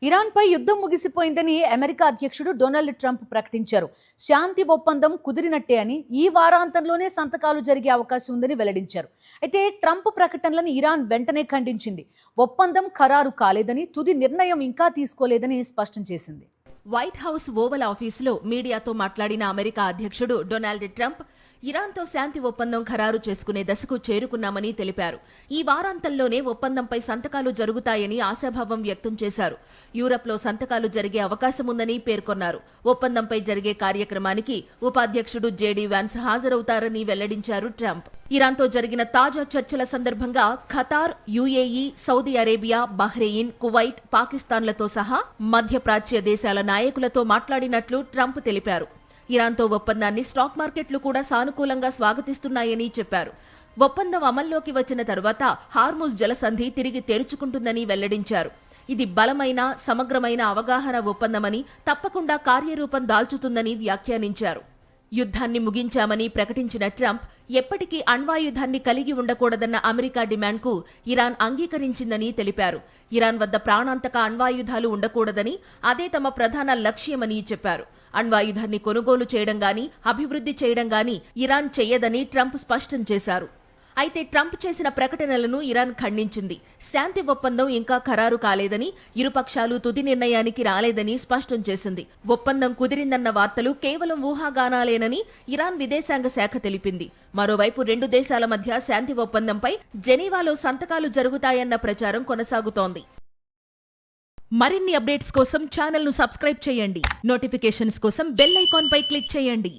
ఇరాన్పై యుద్ధం ముగిసిపోయిందని అమెరికా అధ్యక్షుడు Donald Trump ప్రకటించారు. శాంతి ఒప్పందం కుదిరినట్టే అని, ఈ వారాంతంలోనే సంతకాలు జరిగే అవకాశం ఉందని వెల్లడించారు. అయితే ట్రంప్ ప్రకటనలను ఇరాన్ వెంటనే ఖండించింది. ఒప్పందం ఖరారు కాలేదని, తుది నిర్ణయం ఇంకా తీసుకోలేదని స్పష్టం చేసింది. వైట్ హౌస్ ఓవల్ ఆఫీసులో మీడియాతో మాట్లాడిన అమెరికా అధ్యక్షుడు డొనాల్డ్ ట్రంప్ ఇరాన్తో శాంతి ఒప్పందం ఖరారు చేసుకునే దశకు చేరుకున్నామని తెలిపారు. ఈ వారాంతంలోనే ఒప్పందంపై సంతకాలు జరుగుతాయని ఆశాభావం వ్యక్తం చేశారు. యూరప్లో సంతకాలు జరిగే అవకాశముందని పేర్కొన్నారు. ఒప్పందంపై జరిగే కార్యక్రమానికి ఉపాధ్యక్షుడు జేడీ వ్యాన్స్ హాజరవుతారని వెల్లడించారు ట్రంప్. ఇరాన్తో జరిగిన తాజా చర్చల సందర్భంగా Qatar, UAE, Saudi Arabia, Bahrain, Kuwait, పాకిస్తాన్లతో సహా మధ్యప్రాచ్య దేశాల నాయకులతో మాట్లాడినట్లు ట్రంప్ తెలిపారు. ఇరాన్తో ఒప్పందాన్ని స్టాక్ మార్కెట్లు కూడా సానుకూలంగా స్వాగతిస్తున్నాయని చెప్పారు. ఒప్పందం అమల్లోకి వచ్చిన తర్వాత హార్ముజ్ జలసంధి తిరిగి తెరుచుకుంటుందని వెల్లడించారు. ఇది బలమైన, సమగ్రమైన అవగాహన ఒప్పందమని, తప్పకుండా కార్యరూపం దాల్చుతుందని వ్యాఖ్యానించారు. యుద్ధాన్ని ముగించామని ప్రకటించిన ట్రంప్ ఎప్పటికీ అణ్వాయుధాన్ని కలిగి ఉండకూడదన్న అమెరికా డిమాండ్కు ఇరాన్ అంగీకరించిందని తెలిపారు. ఇరాన్ వద్ద ప్రాణాంతక అణ్వాయుధాలు ఉండకూడదని, అదే తమ ప్రధాన లక్ష్యమని చెప్పారు. అణ్వాయుధాన్ని కొనుగోలు చేయడం గాని, అభివృద్ధి చేయడం గాని ఇరాన్ చెయ్యదని ట్రంప్ స్పష్టం చేశారు. అయితే ట్రంప్ చేసిన ప్రకటనలను ఇరాన్ ఖండించింది. శాంతి ఒప్పందం ఇంకా ఖరారు కాలేదని, ఇరుపక్షాలు తుది నిర్ణయానికి రాలేదని స్పష్టం చేసింది. ఒప్పందం కుదిరిందన్న వార్తలు కేవలం ఊహాగానాలేనని ఇరాన్ విదేశాంగ శాఖ తెలిపింది. మరోవైపు రెండు దేశాల మధ్య శాంతి ఒప్పందంపై జెనీవాలో సంతకాలు జరుగుతాయన్న ప్రచారం కొనసాగుతోంది. మరిన్ని అప్డేట్స్ కోసం ఛానల్ను సబ్స్క్రైబ్ చేయండి. నోటిఫికేషన్స్ కోసం బెల్ ఐకాన్ పై క్లిక్ చేయండి.